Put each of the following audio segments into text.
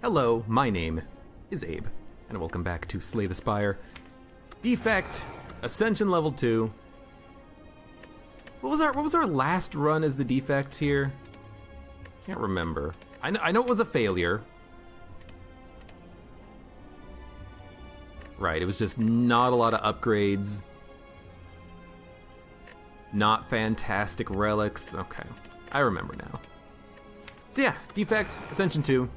Hello, my name is Abe, and welcome back to Slay the Spire. Defect, Ascension level 2. What was our last run as the defect here? Can't remember. I know it was a failure. Right, it was just not a lot of upgrades. Not fantastic relics. Okay, I remember now. So yeah, Defect, Ascension 2.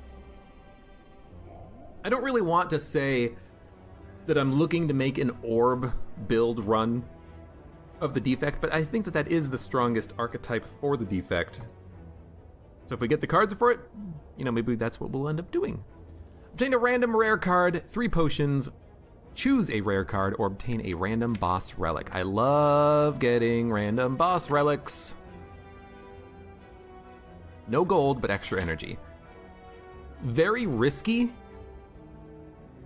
I don't really want to say that I'm looking to make an orb build run of the Defect, but I think that that is the strongest archetype for the Defect. So if we get the cards for it, you know, maybe that's what we'll end up doing. Obtain a random rare card, 3 potions, choose a rare card, or obtain a random boss relic. I love getting random boss relics. No gold, but extra energy. Very risky,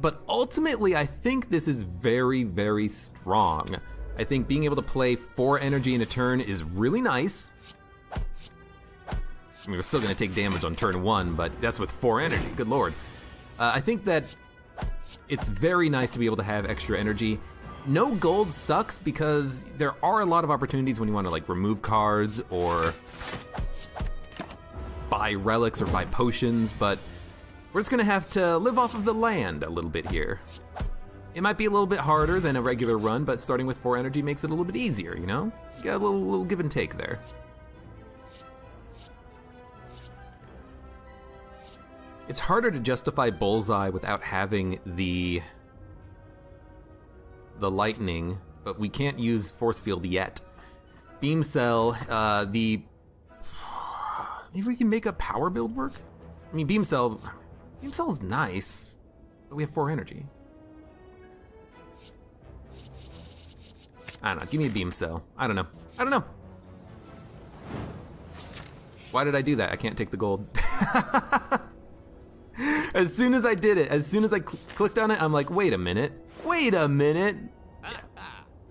but ultimately I think this is very, very strong. I think being able to play 4 energy in a turn is really nice. I mean, we're still gonna take damage on turn 1, but that's with 4 energy, good lord. I think that it's very nice to be able to have extra energy. No gold sucks because there are a lot of opportunities when you want to like remove cards or buy relics or buy potions, but we're just gonna have to live off of the land a little bit here. It might be a little bit harder than a regular run, but starting with 4 energy makes it a little bit easier, you know? You got a little give and take there. It's harder to justify Bullseye without having the lightning, but we can't use Force Field yet. Beam Cell, maybe we can make a power build work? I mean, Beam Cell's nice, but we have 4 energy. I don't know, give me a Beam Cell. I don't know. Why did I do that? I can't take the gold. As soon as I did it, as soon as I clicked on it, I'm like, wait a minute. Yeah.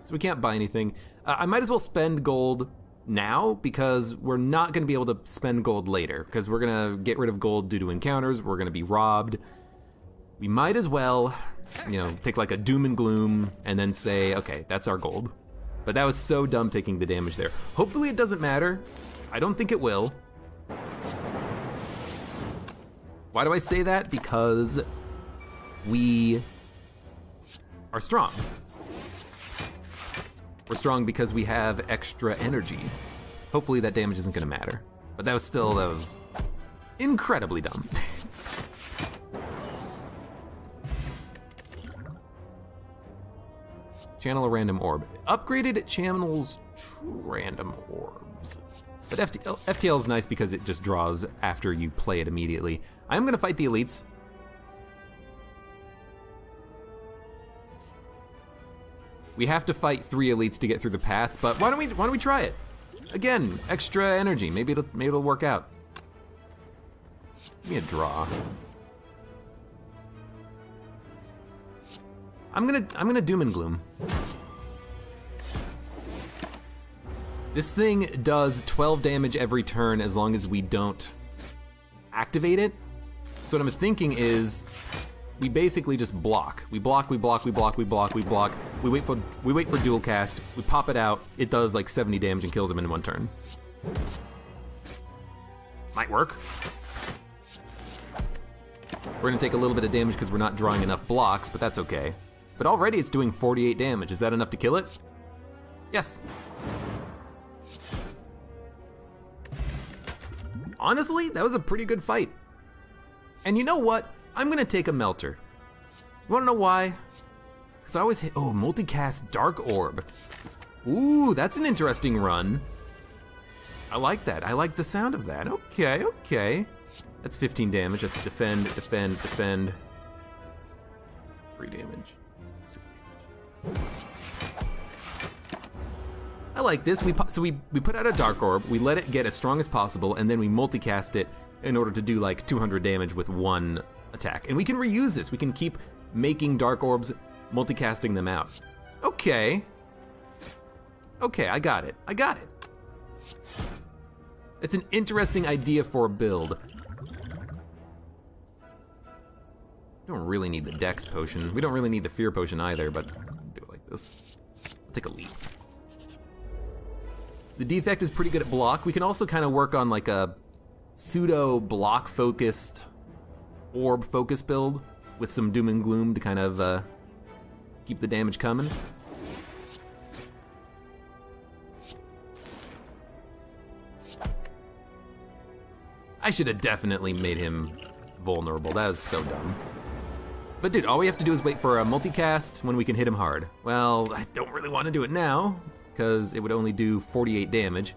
So we can't buy anything. I might as well spend gold now because we're not gonna be able to spend gold later because we're gonna get rid of gold due to encounters, we're gonna be robbed. We might as well, you know, take like a doom and gloom and then say, okay, that's our gold. But that was so dumb taking the damage there. Hopefully it doesn't matter. I don't think it will. Why do I say that? Because we are strong. We're strong because we have extra energy. Hopefully that damage isn't gonna matter. But that was incredibly dumb. Channel a random orb. Upgraded channels random orbs. But FTL is nice because it just draws after you play it immediately. I'm gonna fight the elites. We have to fight 3 elites to get through the path, but why don't we try it? Again, extra energy. Maybe it'll work out. Give me a draw. I'm gonna doom and gloom. This thing does 12 damage every turn as long as we don't activate it. So what I'm thinking is we basically just block. We block. We wait for dual cast. We pop it out. It does like 70 damage and kills him in 1 turn. Might work. We're gonna take a little bit of damage because we're not drawing enough blocks, but that's okay. But already it's doing 48 damage. Is that enough to kill it? Yes. Honestly, that was a pretty good fight. And you know what? I'm gonna take a melter. You wanna know why? Because I always hit, oh, multicast Dark Orb. Ooh, that's an interesting run. I like that, I like the sound of that. Okay. That's 15 damage, that's defend. 3 damage, 6 damage. I like this. We put out a Dark Orb, we let it get as strong as possible, and then we multicast it in order to do like 200 damage with 1 attack. And we can reuse this. We can keep making Dark Orbs, multicasting them out. Okay, I got it. It's an interesting idea for a build. We don't really need the Dex potion. We don't really need the Fear potion either, but do it like this. I'll take a leap. The Defect is pretty good at block. We can also kind of work on like a pseudo block focused orb focus build with some doom and gloom to kind of keep the damage coming. I should have definitely made him vulnerable. That was so dumb. But dude, all we have to do is wait for a multicast when we can hit him hard. Well, I don't really want to do it now, because it would only do 48 damage,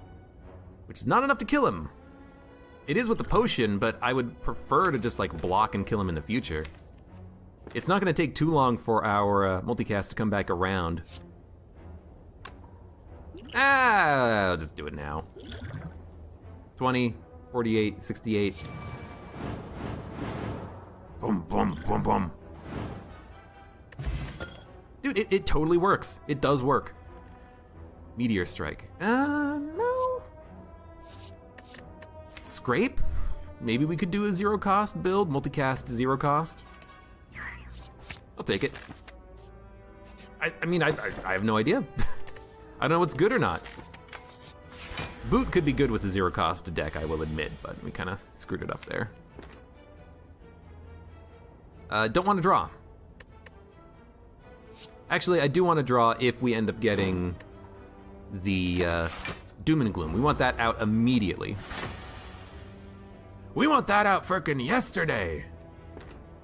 which is not enough to kill him. It is with the potion, but I would prefer to just like block and kill him in the future. It's not going to take too long for our multicast to come back around. I'll just do it now. 20, 48, 68. Boom, boom, boom, boom. Dude, it totally works. It does work. Meteor Strike. No. Scrape? Maybe we could do a zero cost build, multicast zero cost. I'll take it. I mean, I have no idea. I don't know what's good or not. Boot could be good with a zero cost deck, I will admit, but we kind of screwed it up there. Don't want to draw. Actually, I do want to draw if we end up getting the Doom and Gloom. We want that out immediately. We want that out frickin' yesterday.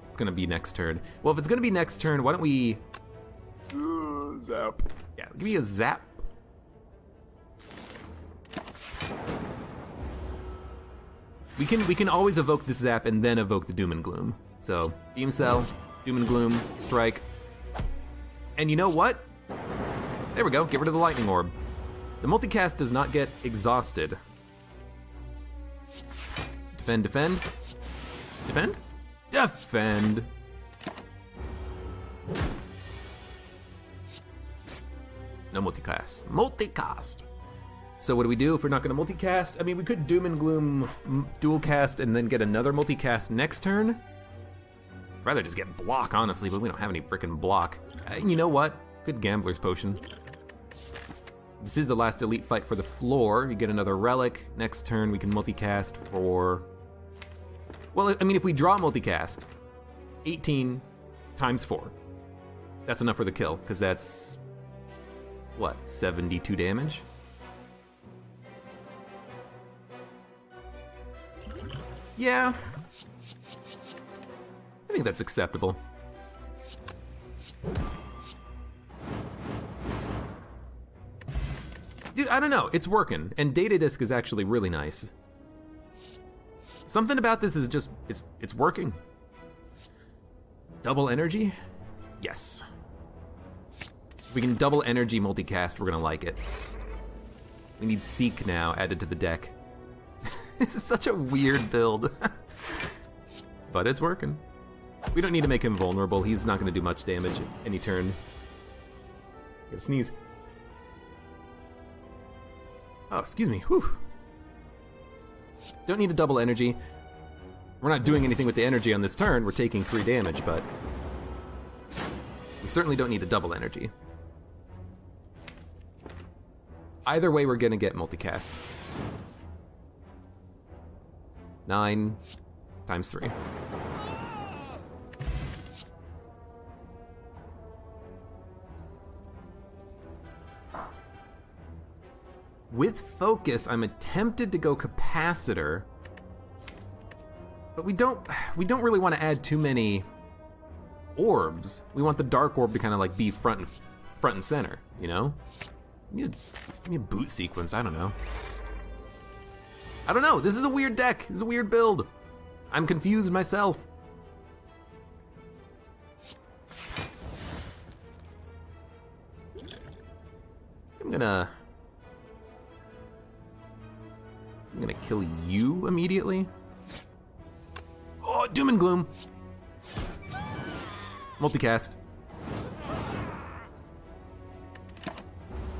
It's gonna be next turn. Well, if it's gonna be next turn, why don't we... zap. Yeah, give me a zap. We can always evoke this zap and then evoke the Doom and Gloom. So, Beam Cell, Doom and Gloom, Strike. And you know what? There we go, get rid of the Lightning Orb. The multicast does not get exhausted. Defend, defend. Defend? Defend! No multicast. Multicast! So what do we do if we're not gonna multicast? I mean, we could Doom and Gloom dual cast and then get another multicast next turn. I'd rather just get block, honestly, but we don't have any freaking block. You know what? Good Gambler's Potion. This is the last elite fight for the floor. You get another relic. Next turn, we can multicast for... Well, I mean, if we draw multicast, 18 times 4. That's enough for the kill, because that's... what, 72 damage? Yeah. I think that's acceptable. Dude, I don't know, it's working, and Data Disc is actually really nice. Something about this is just, it's working. Double energy? Yes. If we can double energy multicast, we're gonna like it. We need Seek now added to the deck. This is such a weird build. But it's working. We don't need to make him vulnerable. He's not gonna do much damage any turn. Gotta sneeze. Oh, excuse me. Whew. Don't need a double energy. We're not doing anything with the energy on this turn. We're taking 3 damage, but we certainly don't need a double energy. Either way, we're gonna get multicast. 9 times 3. With focus, I'm tempted to go capacitor, but we don't really want to add too many orbs. We want the dark orb to kind of like be front and center, you know? Give me a boot sequence, I don't know. I don't know, this is a weird deck, this is a weird build. I'm confused myself. I'm gonna kill you immediately. Oh, Doom and Gloom. Multicast.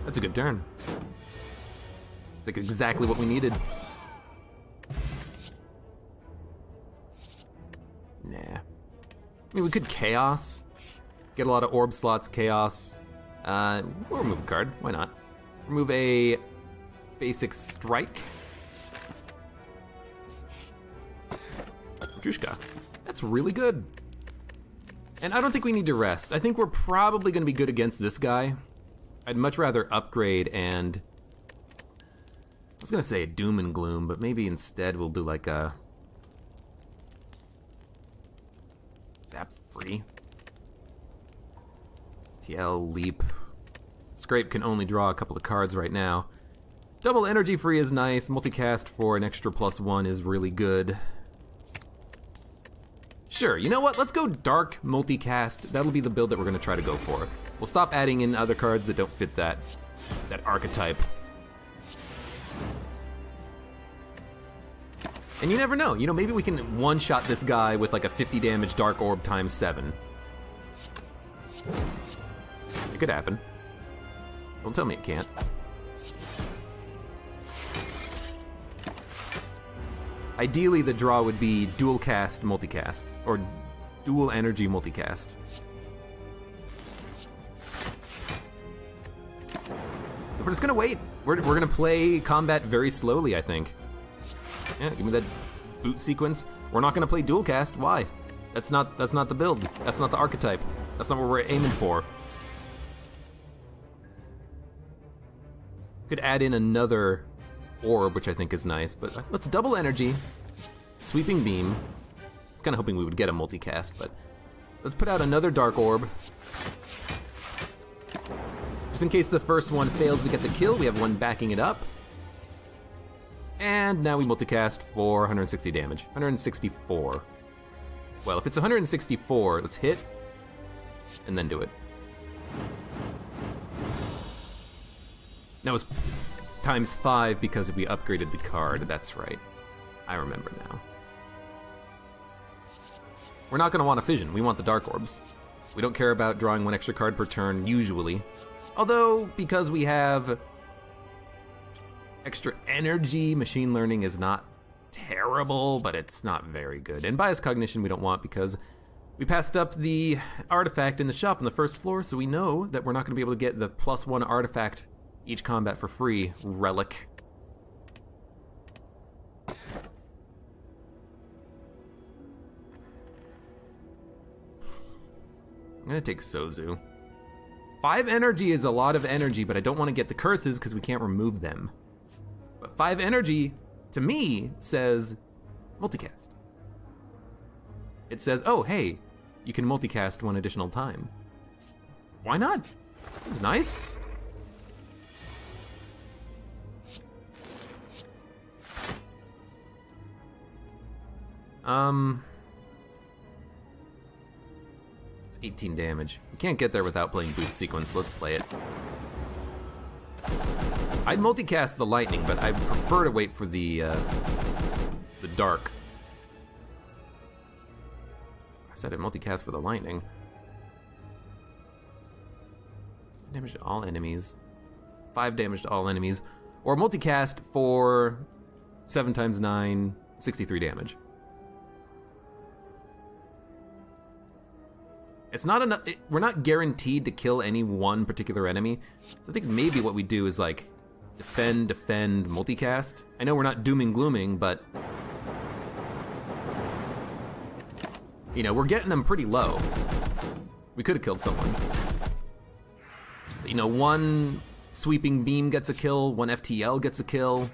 That's a good turn. It's like exactly what we needed. Nah. I mean, we could Chaos. Get a lot of orb slots, Chaos. We'll remove a card, why not? Remove a basic Strike. Drushka. That's really good. And I don't think we need to rest. I think we're probably gonna be good against this guy. I'd much rather upgrade and... I was gonna say a Doom and Gloom, but maybe instead we'll do like a... Zap free. TL Leap. Scrape can only draw a couple of cards right now. Double energy free is nice. Multicast for an extra +1 is really good. Sure, you know what? Let's go Dark Multicast. That'll be the build that we're gonna try to go for. We'll stop adding in other cards that don't fit that archetype. And you never know, you know, maybe we can one-shot this guy with like a 50 damage Dark Orb ×7. It could happen. Don't tell me it can't. Ideally, the draw would be dual cast multicast, or dual energy multicast. So we're just gonna wait. We're gonna play combat very slowly, I think. Yeah, give me that boot sequence. We're not gonna play dual cast. Why? That's not the build. That's not the archetype. That's not what we're aiming for. Could add in another orb, which I think is nice, but let's double energy. Sweeping Beam. I was kind of hoping we would get a multicast, but let's put out another Dark Orb. Just in case the first one fails to get the kill, we have one backing it up. And now we multicast for 160 damage. 164. Well, if it's 164, let's hit, and then do it. That was ×5 because we upgraded the card, that's right. I remember now. We're not gonna want a fission, we want the Dark Orbs. We don't care about drawing one extra card per turn, usually. Although, because we have extra energy, Machine Learning is not terrible, but it's not very good. And Bias Cognition we don't want because we passed up the artifact in the shop on the first floor, so we know that we're not gonna be able to get the +1 artifact each combat for free relic. I'm gonna take Sozu. 5 energy is a lot of energy, but I don't want to get the curses because we can't remove them. But 5 energy, to me, says multicast. It says, oh, hey, you can multicast 1 additional time. Why not? It's nice. It's 18 damage. We can't get there without playing Boot Sequence. Let's play it. I'd multicast the lightning, but I prefer to wait for the dark. I said I'd multicast for the lightning. Damage to all enemies. 5 damage to all enemies. Or multicast for 7 × 9, 63 damage. It's not enough. We're not guaranteed to kill any one particular enemy. So I think maybe what we do is like defend, multicast. I know we're not dooming glooming, but you know, we're getting them pretty low. We could have killed someone. You know, 1 sweeping beam gets a kill, 1 FTL gets a kill.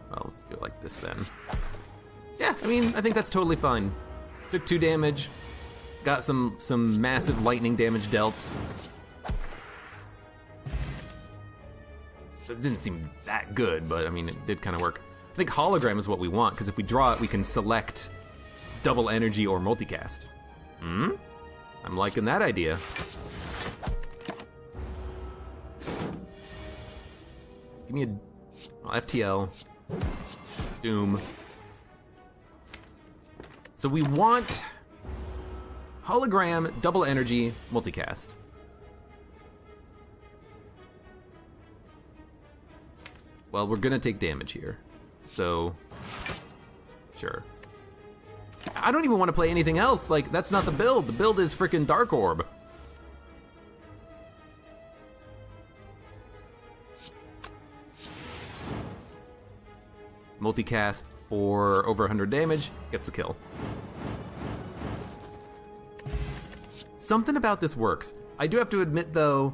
Well, let's do it like this then. Yeah, I mean, I think that's totally fine. Took 2 damage, got some massive lightning damage dealt. It didn't seem that good, but I mean, it did kind of work. I think hologram is what we want, because if we draw it, we can select double energy or multicast. I'm liking that idea. Give me a FTL, Doom. So we want hologram, double energy, multicast. Well, we're gonna take damage here. So, sure. I don't even want to play anything else. Like, that's not the build. The build is frickin' Dark Orb. Multicast for over 100 damage, gets the kill. Something about this works. I do have to admit though,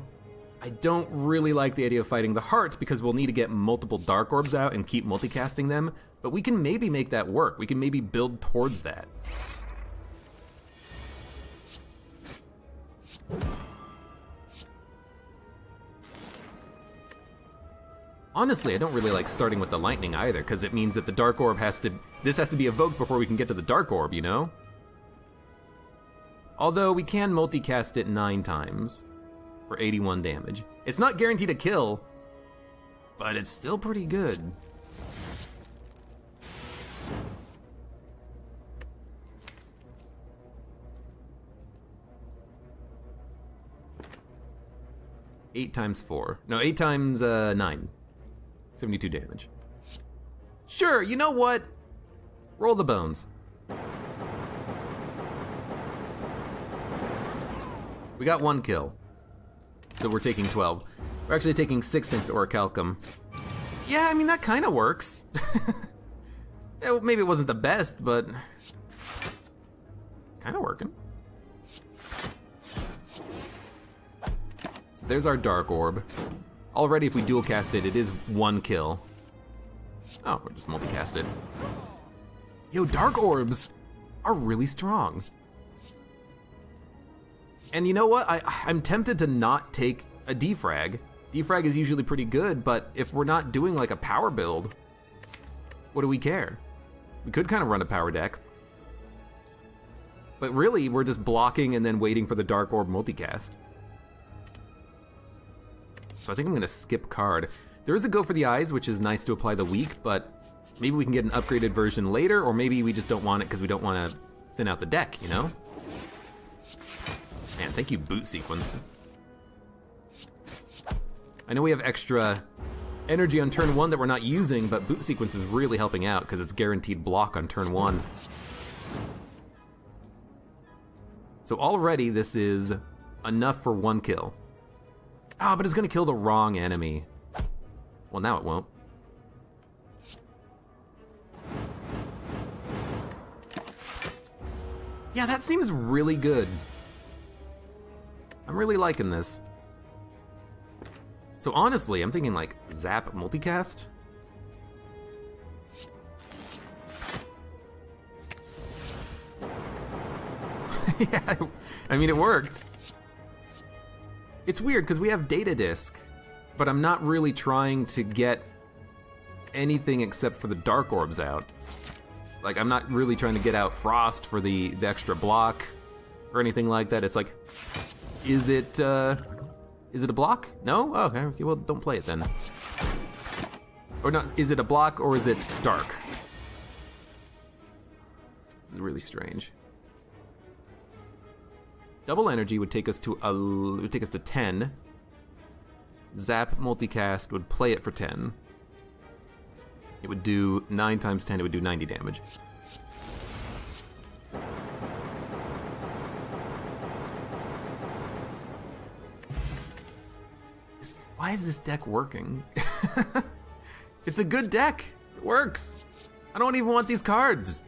I don't really like the idea of fighting the heart because we'll need to get multiple Dark Orbs out and keep multicasting them, but we can maybe make that work. We can maybe build towards that. Honestly, I don't really like starting with the lightning either, because it means that the Dark Orb this has to be evoked before we can get to the Dark Orb, you know? Although we can multicast it 9 times for 81 damage. It's not guaranteed a kill, but it's still pretty good. Eight times 4. No, 8 times 9. 72 damage. Sure, you know what? Roll the bones. We got 1 kill. So we're taking 12. We're actually taking 6 thanks to Orichalcum. Yeah, I mean, that kind of works. Yeah, maybe it wasn't the best, but it's kind of working. So there's our Dark Orb. Already, if we dual cast it, it is 1 kill. Oh, we're just multicast it. Yo, Dark Orbs are really strong. And you know what? I'm tempted to not take a defrag. Defrag is usually pretty good, but if we're not doing like a power build, what do we care? We could kind of run a power deck. But really, we're just blocking and then waiting for the Dark Orb multicast. So I think I'm gonna skip card. There is a Go for the Eyes, which is nice to apply the weak, but maybe we can get an upgraded version later, or maybe we just don't want it because we don't want to thin out the deck, you know? Man, thank you, Boot Sequence. I know we have extra energy on turn 1 that we're not using, but Boot Sequence is really helping out because it's guaranteed block on turn 1. So already this is enough for 1 kill. Ah, but it's gonna kill the wrong enemy. Well, now it won't. Yeah, that seems really good. I'm really liking this. So honestly, I'm thinking like Zap multicast. Yeah, I mean, it worked. It's weird because we have Data Disc, but I'm not really trying to get anything except for the Dark Orbs out. Like, I'm not really trying to get out Frost for the extra block or anything like that. It's like, is it a block? No? Oh, okay, well, don't play it then. Or not, is it a block or is it dark? This is really strange. Double energy would take us to 10. Zap multicast would play it for 10. It would do 9 times 10, it would do 90 damage. Why is this deck working? It's a good deck. It works. I don't even want these cards.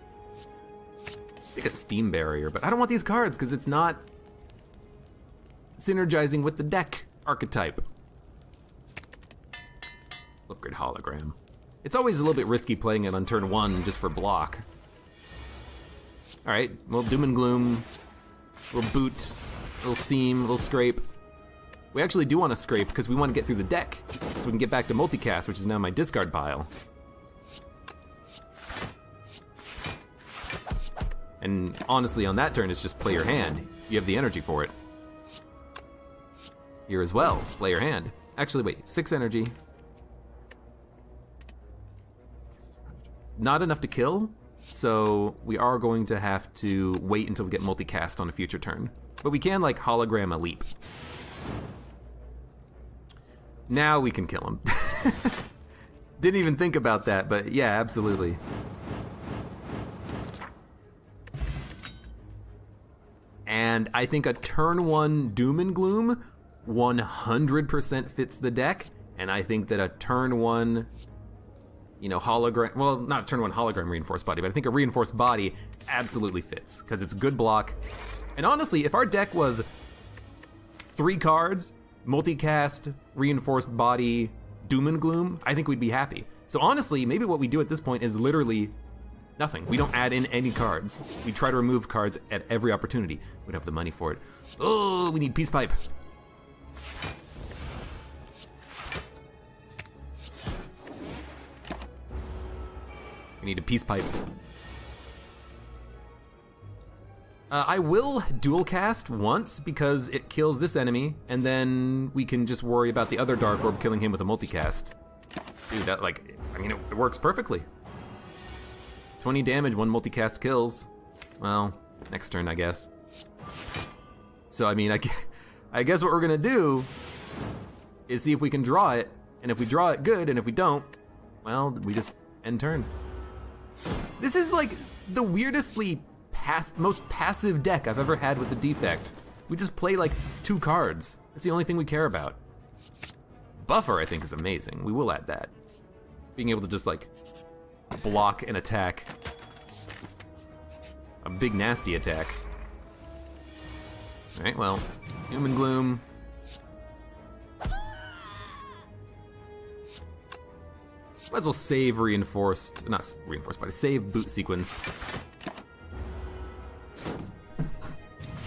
Take a Steam Barrier, but I don't want these cards because it's not synergizing with the deck archetype. Upgrade Hologram. It's always a little bit risky playing it on turn 1 just for block. Alright, well, Doom and Gloom, little boot, little steam, little scrape. We actually do want to scrape because we want to get through the deck so we can get back to multicast, which is now my discard pile. And honestly, on that turn, it's just play your hand. You have the energy for it. Here as well, play your hand. Actually, wait, 6 energy. Not enough to kill, so we are going to have to wait until we get multicast on a future turn. But we can, like, hologram a leap. Now we can kill him. Didn't even think about that, but yeah, absolutely. And I think a turn 1 Doom and Gloom 100% fits the deck, and I think that a turn 1, you know, hologram, well, not a turn 1 hologram reinforced body, but I think a reinforced body absolutely fits, because it's good block. And honestly, if our deck was 3 cards, multicast, reinforced body, Doom and Gloom, I think we'd be happy. So honestly, maybe what we do at this point is literally nothing. We don't add in any cards. We try to remove cards at every opportunity. We'd have the money for it. Oh, we need Peace Pipe. We need a Peace Pipe. I will dual cast once because it kills this enemy, and then we can just worry about the other Dark Orb killing him with a multicast. Dude, that, like, I mean, it works perfectly. 20 damage, 1 multicast kills. Well, next turn, I guess. So, I mean, I guess what we're gonna do is see if we can draw it, and if we draw it, good, and if we don't, well, we just end turn. This is, like, the weirdestly most passive deck I've ever had with the Defect. We just play, like, 2 cards. That's the only thing we care about. Buffer, I think, is amazing. We will add that. Being able to just, like, block an attack. A big nasty attack. Alright, well, Doom and Gloom. Might as well save reinforced, not reinforced, but save boot sequence.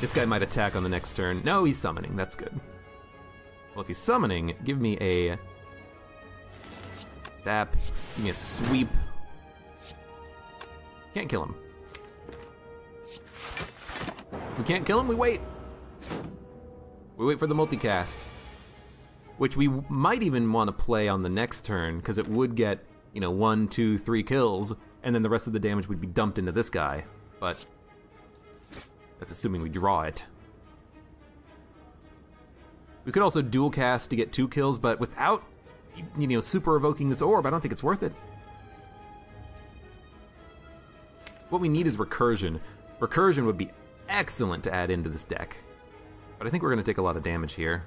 This guy might attack on the next turn. No, he's summoning, that's good. Well, if he's summoning, give me a zap, give me a sweep. Can't kill him. If we can't kill him, we wait. We wait for the multicast, which we might even want to play on the next turn, because it would get, you know, 1, 2, 3 kills, and then the rest of the damage would be dumped into this guy. But that's assuming we draw it. We could also dual cast to get 2 kills, but without, you know, super evoking this orb, I don't think it's worth it. What we need is recursion. Recursion would be excellent to add into this deck. But I think we're gonna take a lot of damage here.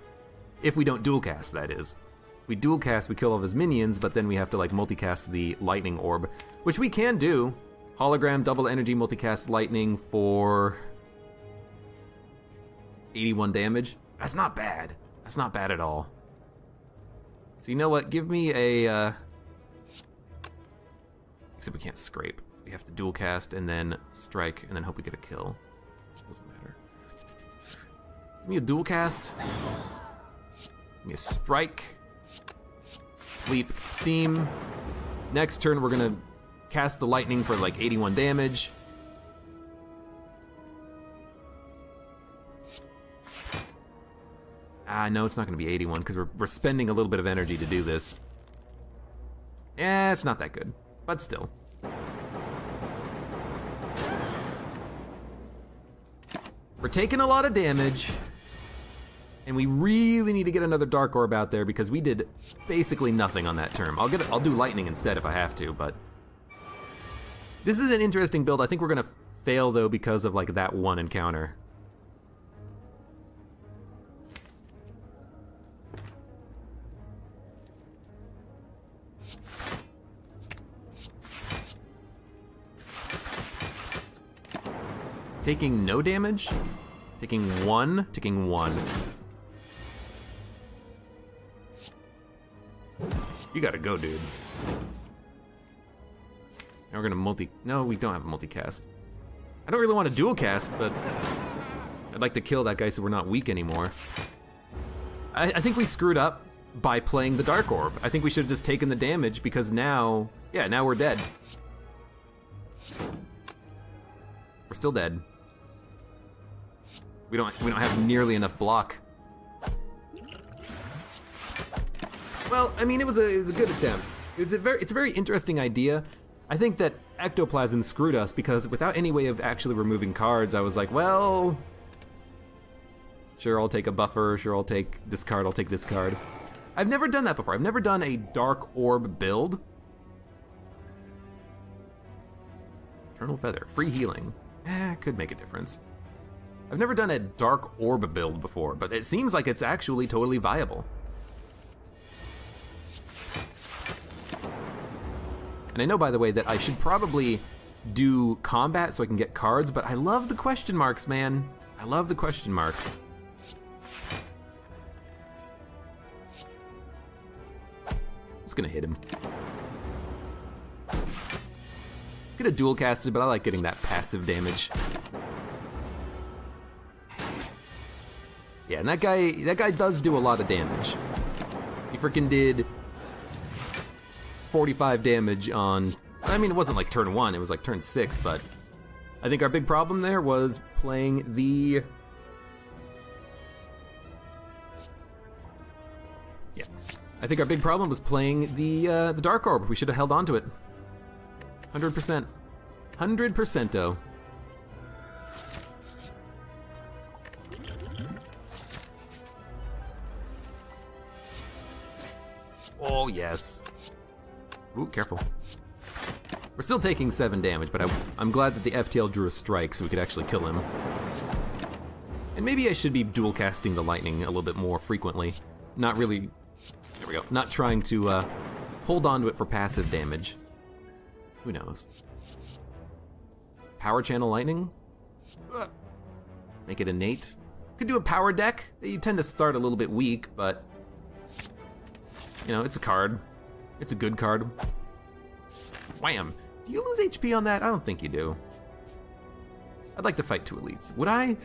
If we don't dual cast, that is. If we dual cast, we kill all of his minions, but then we have to, like, multicast the lightning orb, which we can do. Hologram, double energy, multicast lightning for 81 damage. That's not bad. That's not bad at all. So you know what? Give me a, except we can't scrape. We have to dual cast and then strike and then hope we get a kill. Doesn't matter. Give me a dual cast. Give me a strike. Leap, steam. Next turn we're gonna cast the lightning for like 81 damage. No, it's not gonna be 81 because we're spending a little bit of energy to do this. Yeah, it's not that good, but still. We're taking a lot of damage, and we really need to get another Dark Orb out there because we did basically nothing on that turn. I'll do lightning instead if I have to, but this is an interesting build. I think we're gonna fail though because of like that one encounter. Taking no damage? Taking one? Taking one. You gotta go, dude. Now we're gonna multi... No, we don't have a multicast. I don't really want to dual cast, but I'd like to kill that guy so we're not weak anymore. I think we screwed up by playing the Dark Orb. I think we should have just taken the damage because now... Yeah, now we're dead. We're still dead. We don't have nearly enough block. Well, I mean, it was a good attempt. It's a very interesting idea. I think that Ectoplasm screwed us because without any way of actually removing cards, I was like, well, sure, I'll take a buffer. Sure, I'll take this card. I'll take this card. I've never done that before. I've never done a Dark Orb build Eternal Feather, free healing. Could make a difference. I've never done a Dark Orb build before, but it seems like it's actually totally viable. And I know, by the way, that I should probably do combat so I can get cards, but I love the question marks, man. I love the question marks. Just gonna hit him. Could have dual casted, but I like getting that passive damage. Yeah, and that guy does do a lot of damage. He freaking did 45 damage on, I mean, it wasn't like turn 1, it was like turn 6, but I think our big problem there was playing the... Yeah, I think our big problem was playing the Dark Orb. We should have held on to it. 100%. 100%-o. Oh, yes. Ooh, careful. We're still taking 7 damage, but I'm glad that the FTL drew a strike so we could actually kill him. And maybe I should be dual casting the lightning a little bit more frequently. Not really... There we go. Not trying to hold on to it for passive damage. Who knows? Power channel lightning? Make it innate. Could do a power deck. You tend to start a little bit weak, but... You know, it's a card. It's a good card. Wham! Do you lose HP on that? I don't think you do. I'd like to fight 2 elites. Would I?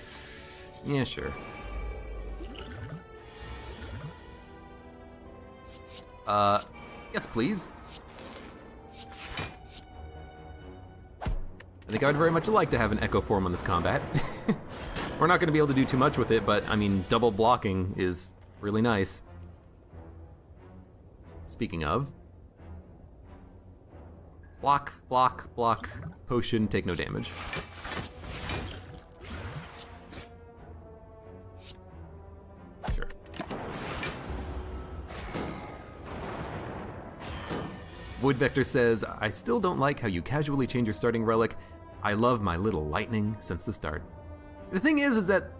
Yeah, sure. Yes, please. I think I would very much like to have an Echo Form on this combat. We're not going to be able to do too much with it, but, I mean, double blocking is really nice. Speaking of... Block, block, block, potion, take no damage. Sure. Void Vector says, I still don't like how you casually change your starting relic. I love my little lightning since the start. The thing is that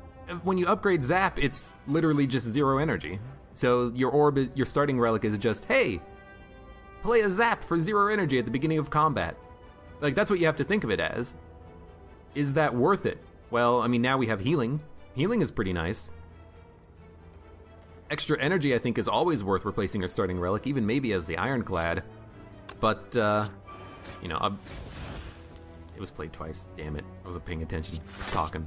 when you upgrade Zap, it's literally just 0 energy. So your orb, your starting relic is just, hey, play a Zap for 0 energy at the beginning of combat. Like, that's what you have to think of it as. Is that worth it? Well, I mean, now we have healing. Healing is pretty nice. Extra energy, I think, is always worth replacing your starting relic, even maybe as the Ironclad. But, you know, it was played twice. Damn it. I wasn't paying attention. I was talking.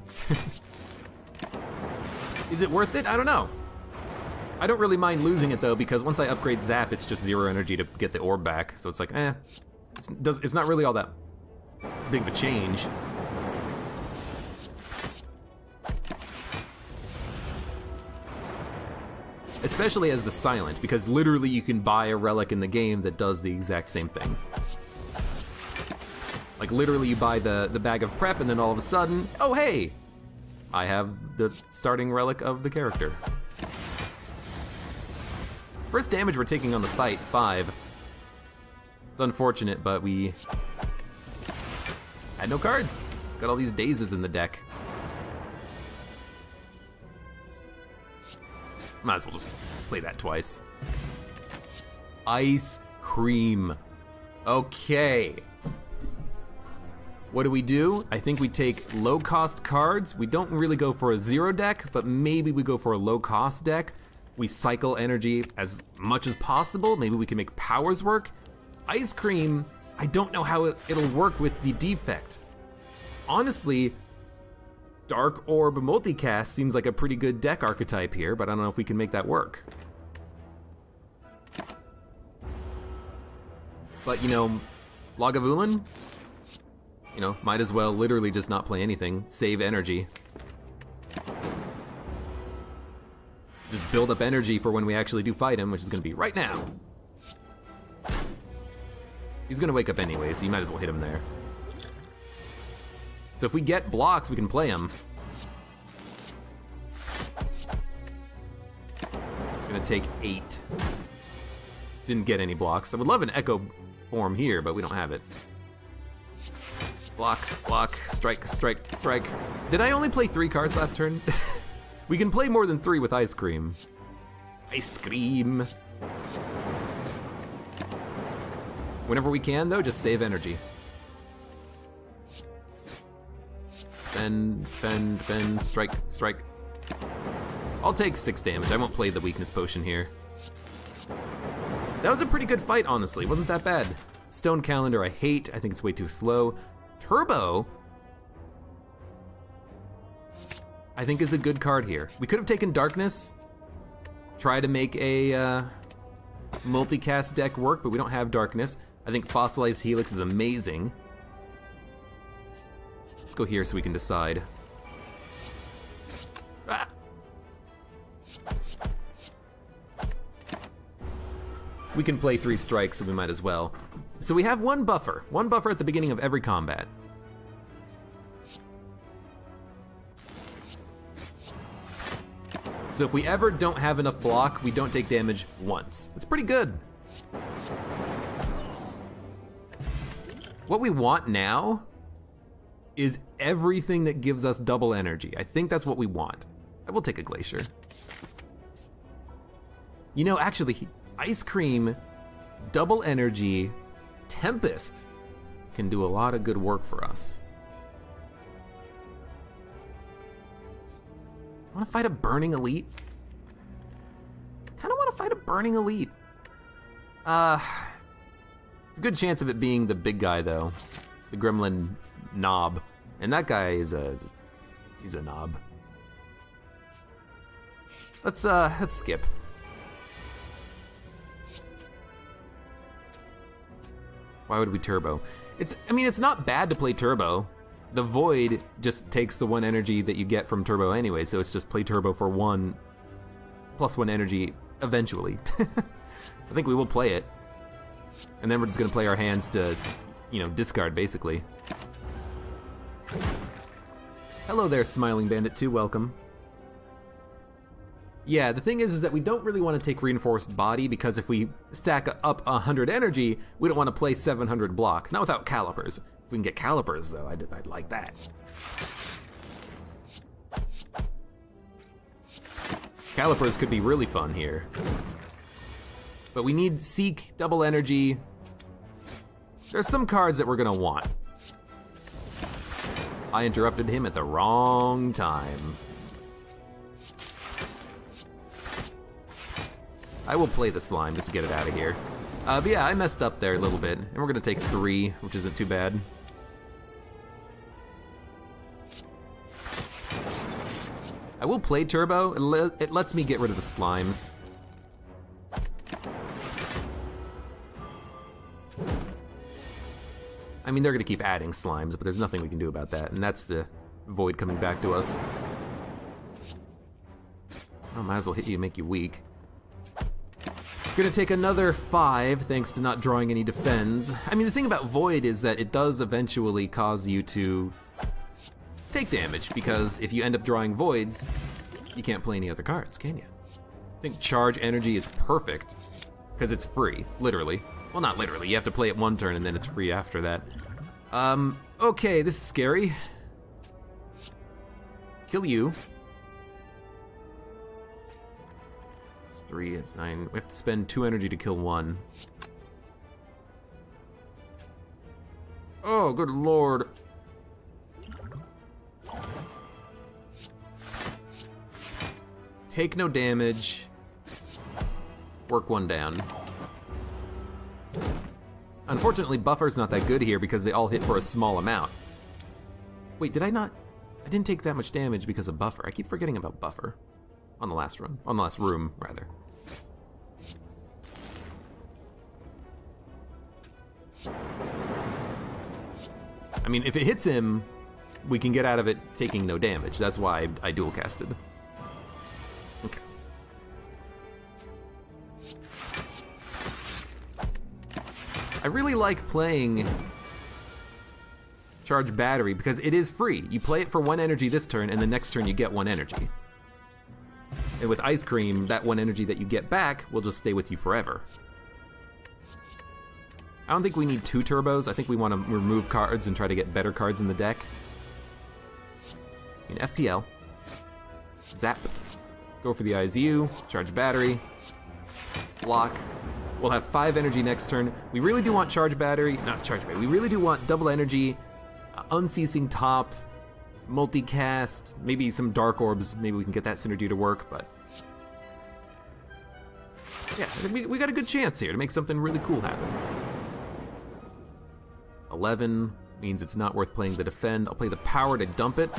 Is it worth it? I don't know. I don't really mind losing it, though, because once I upgrade Zap, it's just 0 energy to get the orb back. So it's like, it's not really all that big of a change. Especially as the Silent, because literally you can buy a relic in the game that does the exact same thing. Like, literally you buy the bag of prep, and then all of a sudden, oh hey! I have the starting relic of the character. First damage we're taking on the fight, 5. It's unfortunate, but we had no cards. It's got all these dazes in the deck. Might as well just play that twice. Ice cream. Okay. What do? I think we take low-cost cards. We don't really go for a 0 deck, but maybe we go for a low-cost deck. We cycle energy as much as possible. Maybe we can make powers work. Ice cream, I don't know how it'll work with the defect. Honestly, Dark Orb multicast seems like a pretty good deck archetype here, but I don't know if we can make that work. But, you know, Lagavulin, you know, might as well literally just not play anything, save energy. Just build up energy for when we actually do fight him, which is gonna be right now. He's gonna wake up anyway, so you might as well hit him there. So if we get blocks, we can play him. Gonna take 8. Didn't get any blocks. I would love an Echo Form here, but we don't have it. Block, block, strike, strike, strike. Did I only play 3 cards last turn? We can play more than 3 with Ice Cream. Ice Cream. Whenever we can, though, just save energy. Bend, bend, bend, strike, strike. I'll take 6 damage. I won't play the weakness potion here. That was a pretty good fight, honestly. Wasn't that bad. Stone Calendar I hate. I think it's way too slow. Turbo, I think is a good card here. We could have taken Darkness, try to make a multicast deck work, but we don't have Darkness. I think Fossilized Helix is amazing. Let's go here so we can decide. Ah. We can play 3 strikes, so we might as well. So we have one buffer at the beginning of every combat. So if we ever don't have enough block, we don't take damage once. It's pretty good. What we want now is everything that gives us double energy. I think that's what we want. I will take a Glacier. You know, actually, Ice Cream, double energy, Tempest can do a lot of good work for us. Want to fight a Burning Elite? Kind of want to fight a Burning Elite. It's a good chance of it being the big guy though, the Gremlin Knob, and that guy is he's a knob. Let's skip. Why would we turbo? I mean, it's not bad to play turbo. The Void just takes the 1 energy that you get from turbo anyway, so it's just play turbo for 1 plus 1 energy eventually. I think we will play it. And then we're just gonna play our hands to, you know, discard basically. Hello there, Smiling Bandit 2, welcome. Yeah, the thing is that we don't really want to take Reinforced Body because if we stack up 100 energy, we don't want to play 700 block. Not without Calipers. If we can get Calipers though, I'd like that. Calipers could be really fun here. But we need Seek, double energy. There's some cards that we're gonna want. I interrupted him at the wrong time. I will play the slime just to get it out of here. But yeah, I messed up there a little bit. And we're gonna take 3, which isn't too bad. I will play turbo. It lets me get rid of the slimes. I mean, they're gonna keep adding slimes, but there's nothing we can do about that. And that's the Void coming back to us. Oh, might as well hit you and make you weak. Gonna take another 5, thanks to not drawing any defends. I mean, the thing about Void is that it does eventually cause you to take damage, because if you end up drawing Voids, you can't play any other cards, can you? I think Charge Energy is perfect, because it's free, literally. Well, not literally, you have to play it 1 turn and then it's free after that. Okay, this is scary. Kill you. 3, it's 9. We have to spend 2 energy to kill 1. Oh, good lord. Take no damage. Work 1 down. Unfortunately, Buffer's not that good here because they all hit for a small amount. Wait, did I not? I didn't take that much damage because of Buffer. I keep forgetting about Buffer. On the last run. On the last room, rather. I mean, if it hits him, we can get out of it taking no damage. That's why I dual casted. Okay. I really like playing Charge Battery because it is free. You play it for 1 energy this turn, and the next turn you get 1 energy. And with Ice Cream, that 1 energy that you get back will just stay with you forever. I don't think we need 2 turbos. I think we want to remove cards and try to get better cards in the deck. In FTL. Zap. Go for the ISU. Charge battery. Block. We'll have 5 energy next turn. We really do want charge battery. Not charge battery. We really do want double energy, unceasing top, multicast, maybe some dark orbs. Maybe we can get that synergy to work, but... yeah, we got a good chance here to make something really cool happen. 11 means it's not worth playing the defend. I'll play the power to dump it.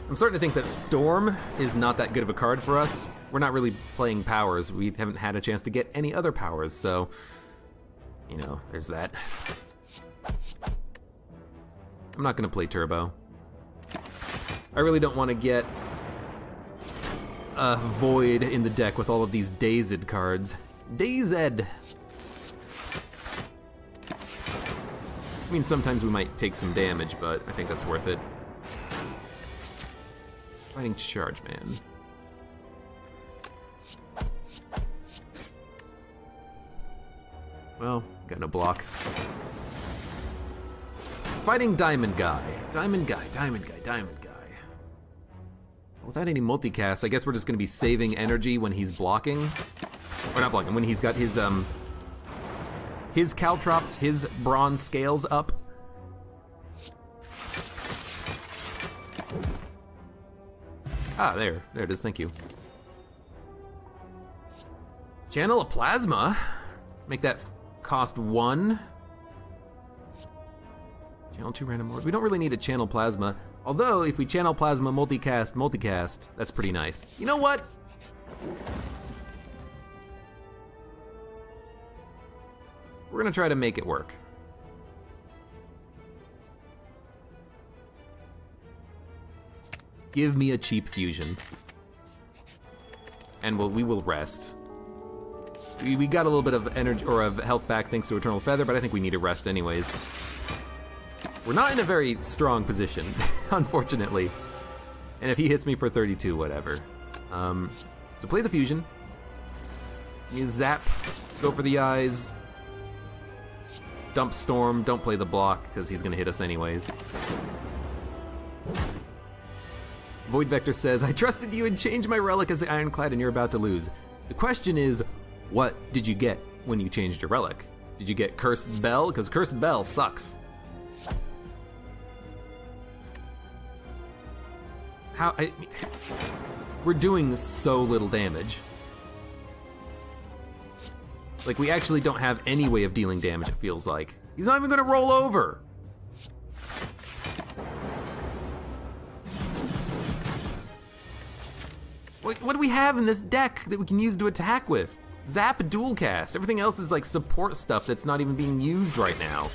I'm starting to think that Storm is not that good of a card for us. We're not really playing powers. We haven't had a chance to get any other powers, so, you know, there's that. I'm not gonna play Turbo. I really don't want to get a Void in the deck with all of these Dazed cards. Dazed! I mean, sometimes we might take some damage, but I think that's worth it. Fighting Charge Man. Well, got no block. Fighting Diamond Guy. Diamond Guy, Diamond Guy, Diamond Guy. Without any multicast, I guess we're just gonna be saving energy when he's blocking. Or not blocking, when he's got his caltrops, his bronze scales up. Ah, there it is, thank you. Channel a Plasma. Make that cost 1. Channel 2 random orbs. We don't really need a channel Plasma. Although, if we channel Plasma, multicast, that's pretty nice. You know what? We're gonna try to make it work. Give me a cheap fusion. And we will rest. We got a little bit of energy, or of health back thanks to Eternal Feather, but I think we need a rest anyways. We're not in a very strong position, unfortunately. And if he hits me for 32, whatever. So play the fusion. Use Zap, go for the eyes. Dump Storm, don't play the block, because he's gonna hit us anyways. Void Vector says, I trusted you and changed my relic as the Ironclad and you're about to lose. The question is, what did you get when you changed your relic? Did you get Cursed Bell? Because Cursed Bell sucks. We're doing so little damage. Like, we actually don't have any way of dealing damage, it feels like. He's not even gonna roll over! What do we have in this deck that we can use to attack with? Zap, dual cast. Everything else is like support stuff that's not even being used right now.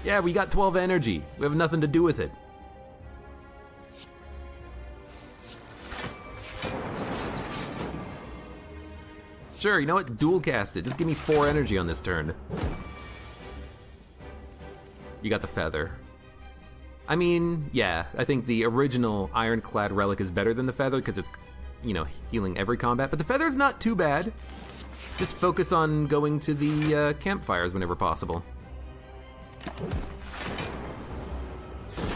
Yeah, we got 12 energy. We have nothing to do with it. Sure, you know what? Dual cast it. Just give me 4 energy on this turn. You got the feather. I mean, yeah, I think the original Ironclad relic is better than the feather because it's, you know, healing every combat, but the feather's not too bad. Just focus on going to the campfires whenever possible.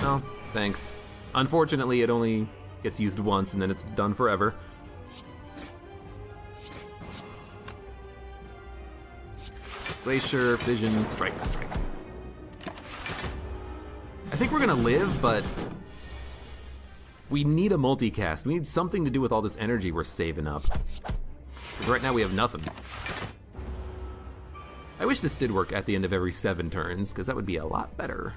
Oh, thanks. Unfortunately, it only gets used once and then it's done forever. Glacier, Vision, Strike. I think we're gonna live, but we need a multicast. We need something to do with all this energy we're saving up. Because right now we have nothing. I wish this did work at the end of every 7 turns, because that would be a lot better.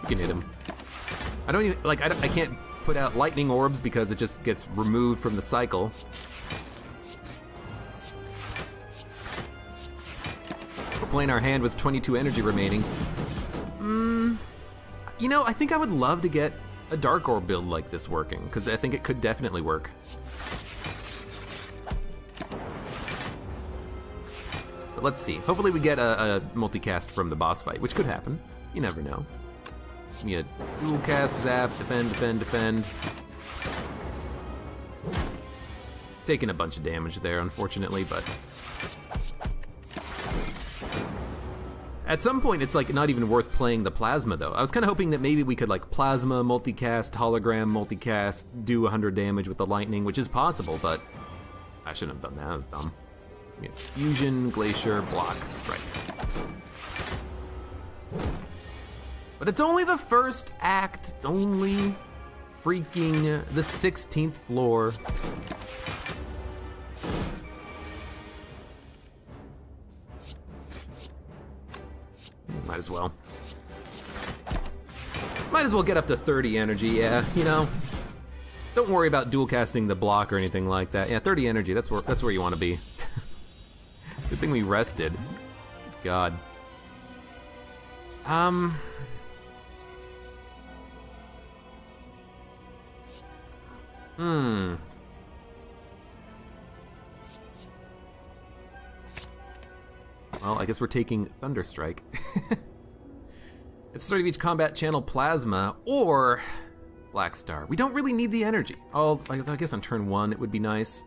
You can hit him. I don't even, like, I can't put out lightning orbs because it just gets removed from the cycle. We're playing our hand with 22 energy remaining. You know, I think I would love to get a Dark Orb build like this working, because I think it could definitely work. let's see. Hopefully we get a multicast from the boss fight, which could happen. You never know. Give me a dual cast, zap, defend, defend, defend. Taking a bunch of damage there, unfortunately, but... At some point, it's like not even worth playing the plasma, though. I was kind of hoping that maybe we could like plasma, multicast, hologram, multicast, do 100 damage with the lightning, which is possible, but I shouldn't have done that. That was dumb. Give me a fusion, glacier, block, strike. But it's only the first act. It's only freaking the 16th floor. Might as well. Might as well get up to 30 energy, yeah, you know. Don't worry about dual casting the block or anything like that. Yeah, 30 energy, that's where you want to be. Good thing we rested. God. Well, I guess we're taking Thunderstrike. At the start of each combat, channel Plasma or Black Star. We don't really need the energy. I guess on turn 1 it would be nice.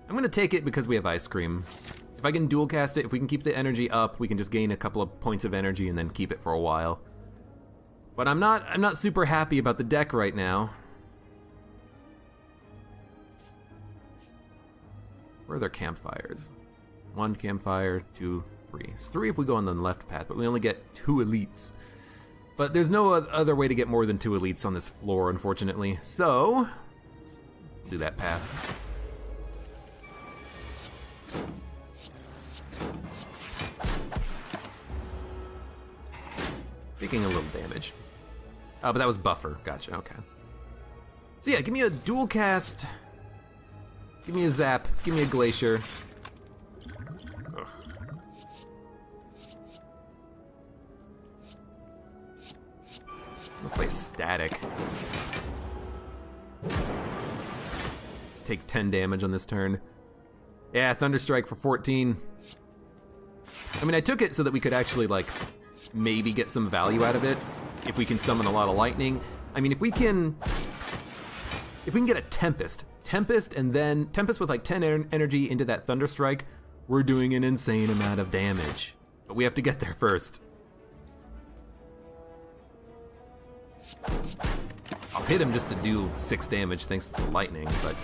I'm gonna take it because we have Ice Cream. If I can dual cast it, if we can keep the energy up, we can just gain a couple of points of energy and then keep it for a while. But I'm not super happy about the deck right now. Where are their campfires? 1 campfire, 2, 3. It's 3 if we go on the left path, but we only get 2 elites. But there's no other way to get more than 2 elites on this floor, unfortunately. So, do that path. Taking a little damage. Oh, but that was buffer. Gotcha, okay. So yeah, give me a dual cast. Give me a zap. Give me a glacier. Ugh. I'll play static. Let's take 10 damage on this turn. Yeah, Thunderstrike for 14. I mean, I took it so that we could actually, like, maybe get some value out of it. If we can summon a lot of lightning. I mean, if we can get a Tempest and then Tempest with like 10 energy into that Thunderstrike, we're doing an insane amount of damage. But we have to get there first. I'll hit him just to do 6 damage thanks to the lightning, but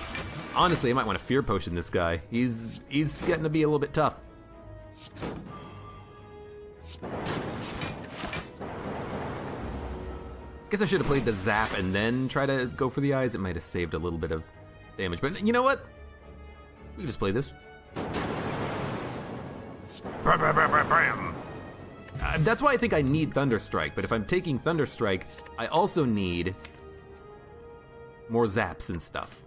honestly, I might want to Fear Potion this guy. He's getting to be a little bit tough. Guess I should have played the zap and then try to go for the eyes. It might have saved a little bit of damage, but you know what? We can just play this. That's why I think I need Thunderstrike, but if I'm taking Thunderstrike, I also need more zaps and stuff.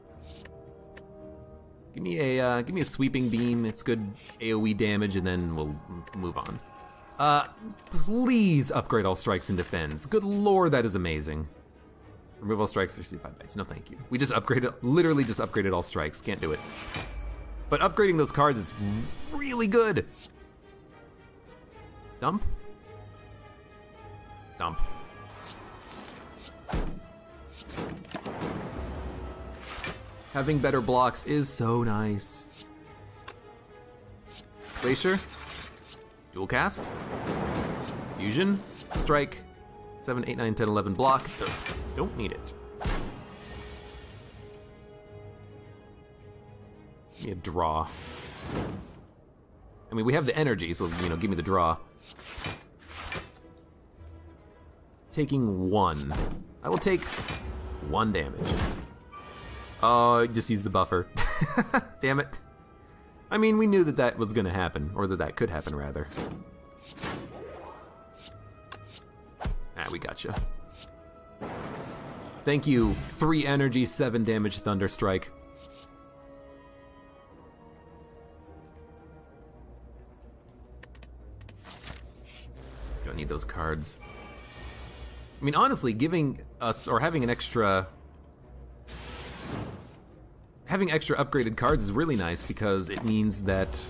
Give me a sweeping beam. It's good AoE damage, and then we'll move on. Please upgrade all strikes and defends. Good lord, that is amazing. Remove all strikes, receive 5 bites. No, thank you. We just upgraded, literally just upgraded all strikes. Can't do it. But upgrading those cards is really good. Dump? Dump. Having better blocks is so nice. Glacier? Dual cast? Fusion? Strike? 7, 8, 9, 10, 11 block. Don't need it. Give me a draw. I mean, we have the energy, so, you know, give me the draw. Taking 1. I will take 1 damage. Oh, just use the buffer. Damn it. I mean, we knew that that was gonna happen, or that that could happen, rather. Ah, we gotcha. Thank you. 3 energy, 7 damage, Thunderstrike. Don't need those cards. I mean, honestly, giving us, or having an extra having extra upgraded cards is really nice because it means that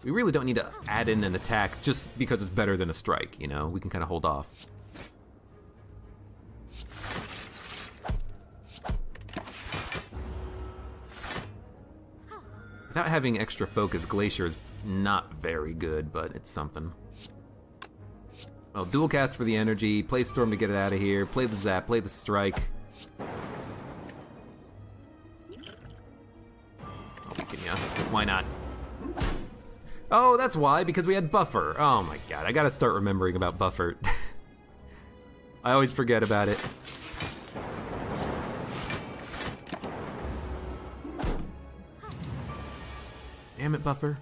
we really don't need to add in an attack just because it's better than a strike, you know? We can kind of hold off. Without having extra focus, Glacier is not very good, but it's something. Well, dual cast for the energy, play Storm to get it out of here, play the Zap, play the Strike. I'll weaken ya. Why not? Oh, that's why, because we had Buffer. Oh my god, I gotta start remembering about Buffer. I always forget about it. Damn it, Buffer.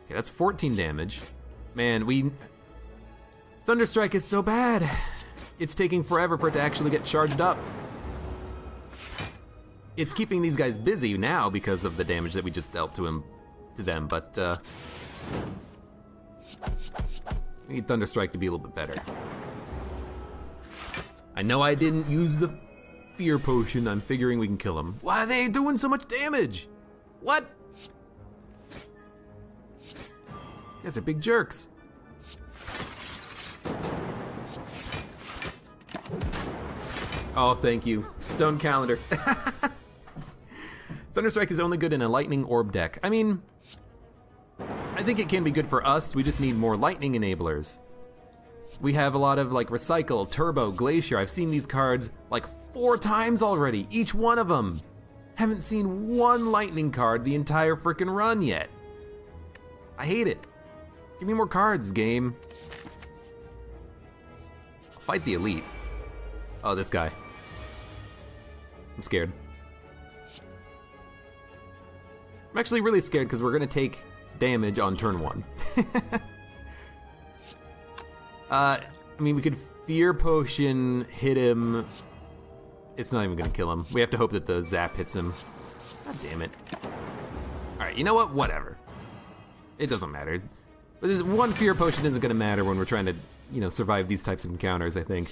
Okay, that's 14 damage. Man, Thunderstrike is so bad. It's taking forever for it to actually get charged up. It's keeping these guys busy now because of the damage that we just dealt to them, but we need Thunderstrike to be a little bit better. I know I didn't use the Fear Potion. I'm figuring we can kill him. Why are they doing so much damage? What? You guys are big jerks. Oh, thank you. Stone Calendar. Thunderstrike is only good in a Lightning Orb deck. I mean, I think it can be good for us. We just need more Lightning enablers. We have a lot of like Recycle, Turbo, Glacier. I've seen these cards like 4 times already, each one of them. Haven't seen one Lightning card the entire frickin' run yet. I hate it. Give me more cards, game. I'll fight the Elite. Oh, this guy. I'm scared. I'm actually really scared because we're gonna take damage on turn 1. I mean, we could Fear Potion, hit him. It's not even gonna kill him. We have to hope that the Zap hits him. God damn it. Alright, you know what? Whatever. It doesn't matter. But this one Fear Potion isn't gonna matter when we're trying to, you know, survive these types of encounters, I think.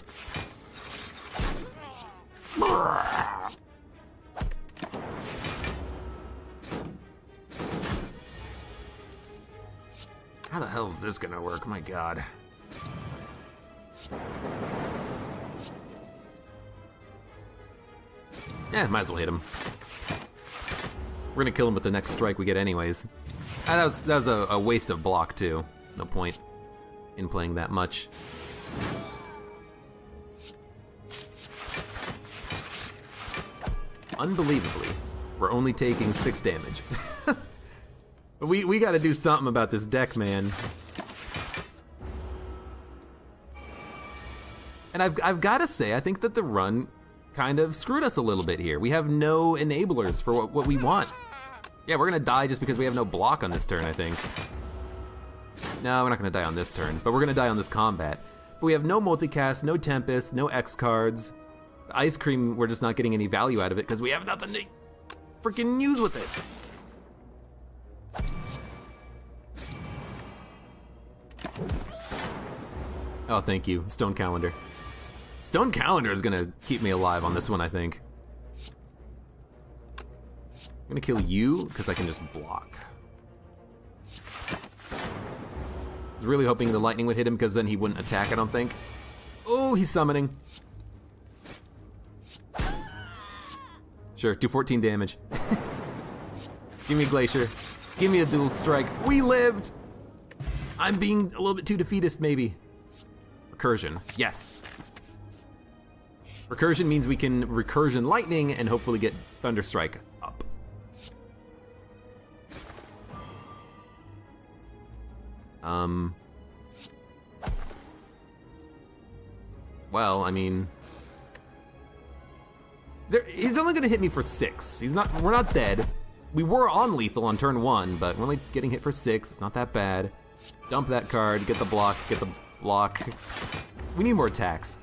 How the hell is this gonna work? My god. Yeah, might as well hit him. We're gonna kill him with the next strike we get anyways. That was a waste of block too. No point in playing that much. Unbelievably, we're only taking 6 damage. But we gotta do something about this deck, man. And I've gotta say, I think that the run kind of screwed us a little bit here. We have no enablers for what we want. Yeah, we're gonna die just because we have no block on this turn, I think. No, we're not gonna die on this turn, but we're gonna die on this combat. But we have no multicast, no Tempest, no X cards. The Ice Cream, we're just not getting any value out of it because we have nothing to freaking use with it. Oh, thank you, Stone Calendar. Stone Calendar is gonna keep me alive on this one, I think. I'm gonna kill you because I can just block. I was really hoping the lightning would hit him because then he wouldn't attack, I don't think. Oh, he's summoning. Sure, do 14 damage. Give me a Glacier. Give me a dual strike. We lived! I'm being a little bit too defeatist, maybe. Recursion, yes. Recursion means we can Recursion Lightning and hopefully get Thunderstrike up. Well, I mean, he's only gonna hit me for 6. We're not dead. We were on lethal on turn 1, but we're only getting hit for 6. It's not that bad. Dump that card, get the block, We need more attacks.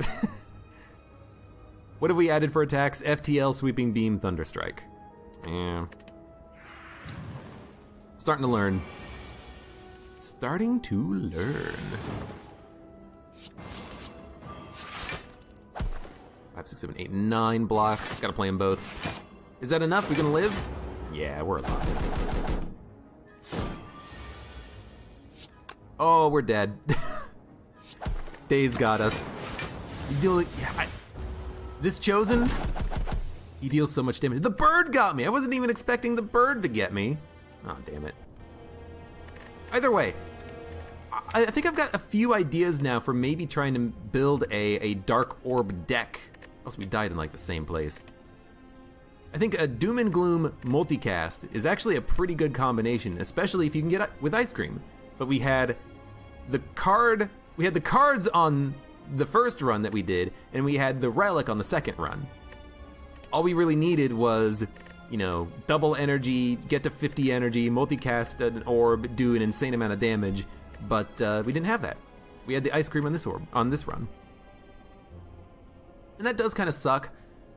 What have we added for attacks? FTL, Sweeping Beam, Thunderstrike. Yeah. Starting to learn. Starting to learn. 5, 6, 7, 8, 9 block. Gotta play them both. Is that enough? We gonna live? Yeah, we're alive. Oh, we're dead. Days got us. You deal, yeah, this Chosen, he deals so much damage. The bird got me. I wasn't even expecting the bird to get me. Oh, damn it. Either way, I think I've got a few ideas now for maybe trying to build a Dark Orb deck. Else we died in like the same place. I think a Doom and Gloom multicast is actually a pretty good combination, especially if you can get it with Ice Cream. But we had the cards on the first run that we did, and we had the relic on the second run. All we really needed was, you know, double energy, get to 50 energy, multicast an orb, do an insane amount of damage, but we didn't have that. We had the Ice Cream on this orb, on this run. And that does kind of suck.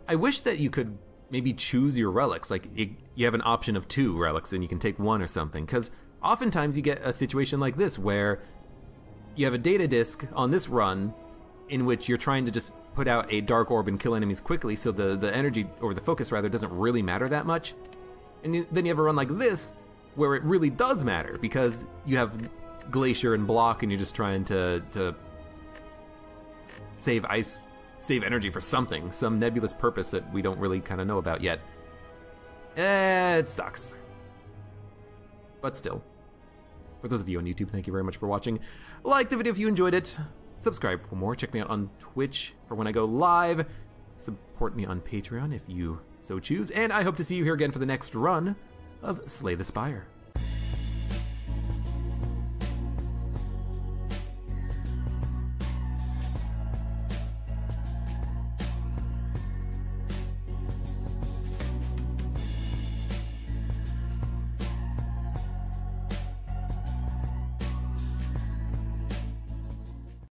I wish that you could maybe choose your relics, like you have an option of 2 relics and you can take 1 or something, because oftentimes you get a situation like this where you have a data disk on this run in which you're trying to just put out a Dark Orb and kill enemies quickly, so the energy, or the focus rather, doesn't really matter that much. And then you have a run like this where it really does matter, because you have Glacier and Block and you're just trying to save energy for something, some nebulous purpose that we don't really kind of know about yet. It sucks. But still, for those of you on YouTube, thank you very much for watching. Like the video if you enjoyed it. Subscribe for more. Check me out on Twitch for when I go live. Support me on Patreon if you so choose. And I hope to see you here again for the next run of Slay the Spire.